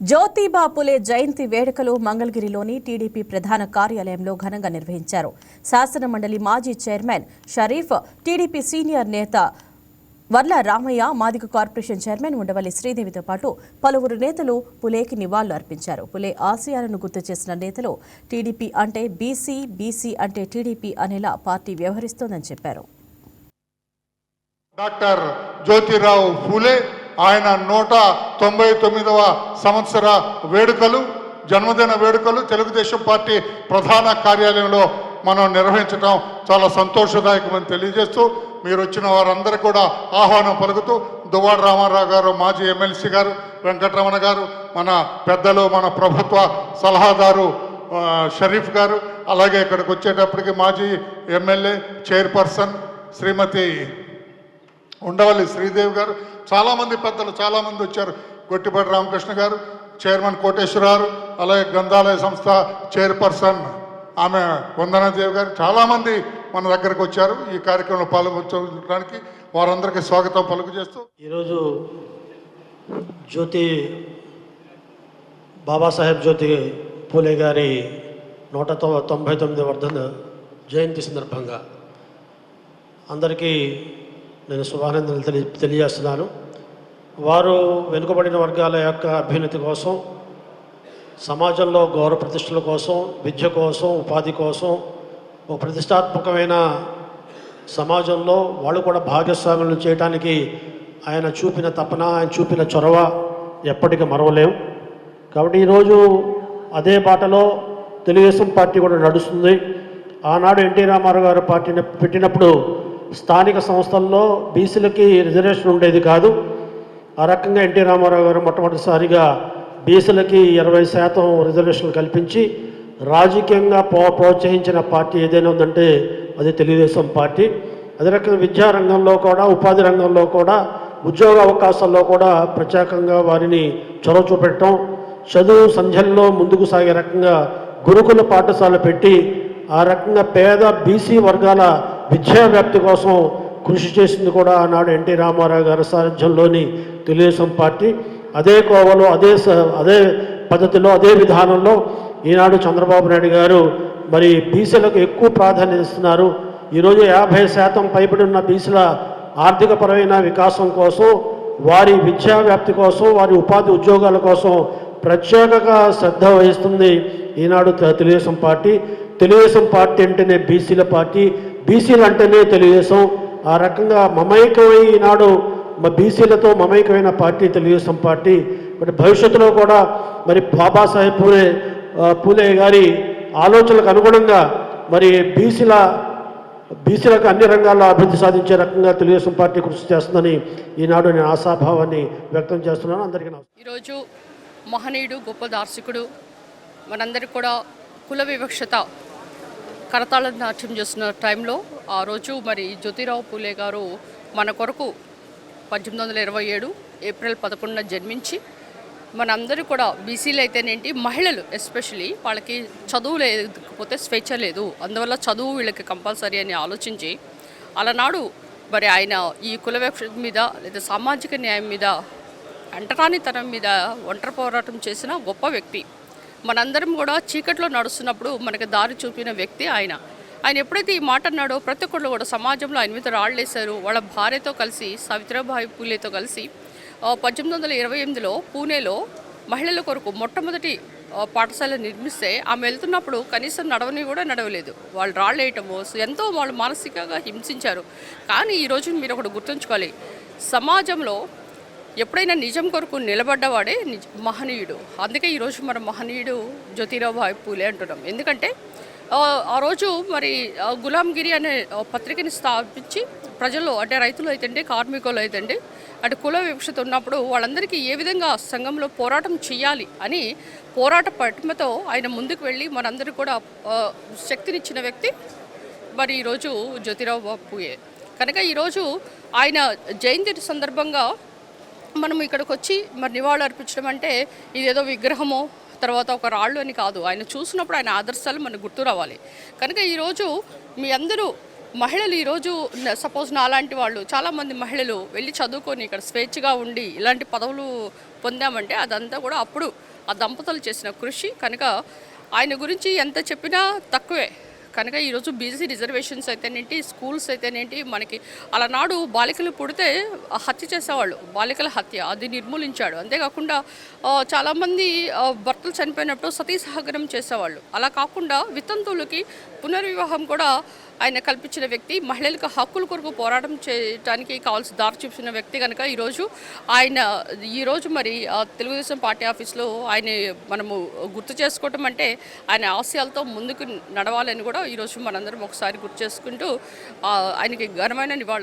జ్యోతిబా పులే జయంతి వేడుకలు మంగళగిరిలోని టీడీపీ ప్రధాన కార్యాలయంలో ఘనంగా నిర్వహించారు. శాసనమండలి మాజీ చైర్మన్ షరీఫ్, టీడీపీ సీనియర్ నేత వర్ల రామయ్య, మాదిగ కార్పొరేషన్ చైర్మన్ ఉండవల్లి శ్రీదేవితో పాటు పలువురు నేతలు పులేకి నివాళులు అర్పించారు. పులే ఆశయాలను గుర్తు చేసిన నేతలు టీడీపీ అంటే బీసీ, బీసీ అంటే టీడీపీ అనేలా పార్టీ వ్యవహరిస్తోందని చెప్పారు. డాక్టర్ జ్యోతిరావు ఫూలే ఆయన 199వ సంవత్సర వేడుకలు, జన్మదిన వేడుకలు తెలుగుదేశం పార్టీ ప్రధాన కార్యాలయంలో మనం నిర్వహించడం చాలా సంతోషదాయకమని తెలియజేస్తూ, మీరు వచ్చిన వారందరూ కూడా ఆహ్వానం పలుకుతూ దువ్వాడ రామారావు గారు, మాజీ ఎమ్మెల్సీ గారు, వెంకటరమణ గారు, మన పెద్దలు, మన ప్రభుత్వ సలహాదారు షరీఫ్ గారు, అలాగే ఇక్కడికి వచ్చేటప్పటికి మాజీ ఎమ్మెల్యే చైర్పర్సన్ శ్రీమతి ఉండవల్లి శ్రీదేవి గారు, చాలామంది పెద్దలు చాలామంది వచ్చారు. గొట్టిపాటి రామకృష్ణ గారు, చైర్మన్ కోటేశ్వర గారు, అలాగే గ్రంథాలయ సంస్థ చైర్పర్సన్ ఆమె వందనాదేవి గారు, చాలామంది మన దగ్గరకు వచ్చారు. ఈ కార్యక్రమంలో పాల్గొనడానికి వారందరికీ స్వాగతం పలుకు చేస్తూ, ఈరోజు బాబాసాహెబ్ జ్యోతి పూలే గారి 199వ వర్ధన జయంతి సందర్భంగా అందరికీ నేను శుభానందనలు తెలియజేస్తున్నాను. వారు వెనుకబడిన వర్గాల యొక్క అభ్యున్నతి కోసం, సమాజంలో గౌరవ ప్రతిష్టల కోసం, విద్య కోసం, ఉపాధి కోసం, ఒక ప్రతిష్టాత్మకమైన సమాజంలో వాళ్ళు కూడా భాగస్వాములు చేయడానికి ఆయన చూపిన తపన, ఆయన చూపిన చొరవ ఎప్పటికీ మరవలేం. కాబట్టి ఈరోజు అదే బాటలో తెలుగుదేశం పార్టీ కూడా నడుస్తుంది. ఆనాడు ఎన్టీ రామారావు గారు పార్టీని పెట్టినప్పుడు స్థానిక సంస్థల్లో బీసీలకి రిజర్వేషన్ ఉండేది కాదు. ఆ రకంగా ఎన్టీ రామారావు గారు మొట్టమొదటిసారిగా బీసీలకి 20% రిజర్వేషన్లు కల్పించి రాజకీయంగా ప్రోత్సహించిన పార్టీ ఏదైనా ఉందంటే అది తెలుగుదేశం పార్టీ. అదే రకంగా విద్యారంగంలో కూడా, ఉపాధి రంగంలో కూడా, ఉద్యోగ అవకాశాల్లో కూడా ప్రత్యేకంగా వారిని చొరవ చూపెట్టడం, చదువు సంధ్యల్లో ముందుకు సాగే రకంగా గురుకుల పాఠశాల పెట్టి ఆ రకంగా పేద బీసీ వర్గాల విద్యా వ్యాప్తి కోసం కృషి చేసింది కూడా ఆనాడు ఎన్టీ రామారావు గారి సారథ్యంలోని తెలుగుదేశం పార్టీ. అదే కోవలో, అదే పద్ధతిలో, అదే విధానంలో ఈనాడు చంద్రబాబు నాయుడు గారు మరి బీసీలకు ఎక్కువ ప్రాధాన్యత ఇస్తున్నారు. ఈరోజు 50% పైబడి ఉన్న బీసీల ఆర్థికపరమైన వికాసం కోసం, వారి విద్యా వ్యాప్తి కోసం, వారి ఉపాధి ఉద్యోగాల కోసం ప్రత్యేకంగా శ్రద్ధ వహిస్తుంది ఈనాడు తెలుగుదేశం పార్టీ. తెలుగుదేశం పార్టీ అంటేనే బీసీల పార్టీ, బీసీలు అంటేనే తెలుగుదేశం. ఆ రకంగా మమైకమై ఈనాడు బీసీలతో మమైకమైన పార్టీ తెలుగుదేశం పార్టీ. మరి భవిష్యత్తులో కూడా మరి బాబాసాహెబ్ పూలే గారి ఆలోచనలకు అనుగుణంగా మరి బీసీలకు అన్ని రంగాల్లో అభివృద్ధి సాధించే రకంగా తెలుగుదేశం పార్టీ కృషి చేస్తుందని ఈనాడు నేను ఆశాభావాన్ని వ్యక్తం చేస్తున్నాను. అందరికీ ఈరోజు మహనీయుడు, గొప్ప దార్శకుడు, మనందరికీ కూడా కుల వివక్షత కరతాళ నాట్యం చేస్తున్న టైంలో ఆ రోజు మరి జ్యోతిరావు పూలే గారు మన కొరకు 1827 ఏప్రిల్ 11న జన్మించి మనందరూ కూడా బీసీలు అయితేనేంటి, మహిళలు ఎస్పెషలీ వాళ్ళకి చదువు లేకపోతే స్వేచ్ఛ లేదు, అందువల్ల చదువు వీళ్ళకి కంపల్సరీ అని ఆలోచించి అలనాడు మరి ఆయన ఈ కుల వివక్షత మీద లేదా సామాజిక న్యాయం మీద, అంటరానితనం మీద ఒంటరి పోరాటం చేసిన గొప్ప వ్యక్తి. మనందరం కూడా చీకట్లో నడుస్తున్నప్పుడు మనకి దారి చూపిన వ్యక్తి ఆయన. ఆయన ఎప్పుడైతే ఈ మాట అన్నాడో ప్రతి ఒక్కళ్ళు కూడా సమాజంలో ఆయన మీద రాళ్ళేశారు. వాళ్ళ భార్యతో కలిసి, సావిత్రిబాయి పూలేతో కలిసి 1828లో పూణేలో మహిళల కొరకు మొట్టమొదటి పాఠశాల నిర్మిస్తే ఆమె వెళ్తున్నప్పుడు కనీసం నడవని కూడా నడవలేదు. వాళ్ళు రాళ్ళు వేయటము, ఎంతో వాళ్ళు మానసికంగా హింసించారు. కానీ ఈరోజు మీరు ఒకటి గుర్తుంచుకోవాలి, సమాజంలో ఎప్పుడైనా నిజం కొరకు నిలబడ్డవాడే మహనీయుడు. అందుకే ఈరోజు మన మహనీయుడు జ్యోతిరావు పూలే అంటున్నాం. ఎందుకంటే ఆ రోజు మరి గులాంగిరి అనే పత్రికని స్థాపించి ప్రజల్లో, అంటే రైతులు అయితండి, కార్మికులు అయితండి, అటు కుల వివక్షత ఉన్నప్పుడు వాళ్ళందరికీ ఏ విధంగా సంఘంలో పోరాటం చేయాలి అని పోరాట పటిమతో ఆయన ముందుకు వెళ్ళి మనందరూ కూడా శక్తినిచ్చిన వ్యక్తి మరి ఈరోజు జ్యోతిరావు పూలే. కనుక ఈరోజు ఆయన జయంతి సందర్భంగా మనం ఇక్కడికి వచ్చి మరి నివాళులు అర్పించడం అంటే ఇదేదో విగ్రహమో తర్వాత ఒక రాళ్ళు అని కాదు. ఆయన చూసినప్పుడు ఆయన ఆదర్శాలు మనకు గుర్తు రావాలి. కనుక ఈరోజు మీ అందరూ మహిళలు ఈరోజు సపోజ్ నాలాంటి వాళ్ళు చాలామంది మహిళలు వెళ్ళి చదువుకొని ఇక్కడ స్వేచ్ఛగా ఉండి ఇలాంటి పదవులు పొందామంటే అదంతా కూడా అప్పుడు ఆ దంపతులు చేసిన కృషి కనుక ఆయన గురించి ఎంత చెప్పినా తక్కువే. కనుక ఈరోజు బీసీ రిజర్వేషన్స్ అయితేనేంటి, స్కూల్స్ అయితేనేంటి, మనకి అలనాడు బాలికలు పుడితే హత్య చేసేవాళ్ళు, బాలికల హత్య అది నిర్మూలించాడు. అంతేకాకుండా చాలామంది భర్తలు చనిపోయినప్పుడు సతీ సహగమనం చేసేవాళ్ళు. అలా కాకుండా వితంతువులకి పునర్వివాహం కూడా ఆయన కల్పించిన వ్యక్తి, మహిళలకు హక్కుల కొరకు పోరాటం చేయడానికి కావాల్సిన దారి చూపిన వ్యక్తి. కనుక ఈరోజు మరి తెలుగుదేశం పార్టీ ఆఫీస్లో ఆయన మనము గుర్తు చేసుకోవటం అంటే ఆయన ఆశయాలతో ముందుకు నడవాలని కూడా ఈరోజు మనందరం ఒకసారి గుర్తు చేసుకుంటూ ఆయనకి ఘనమైన నివాళులు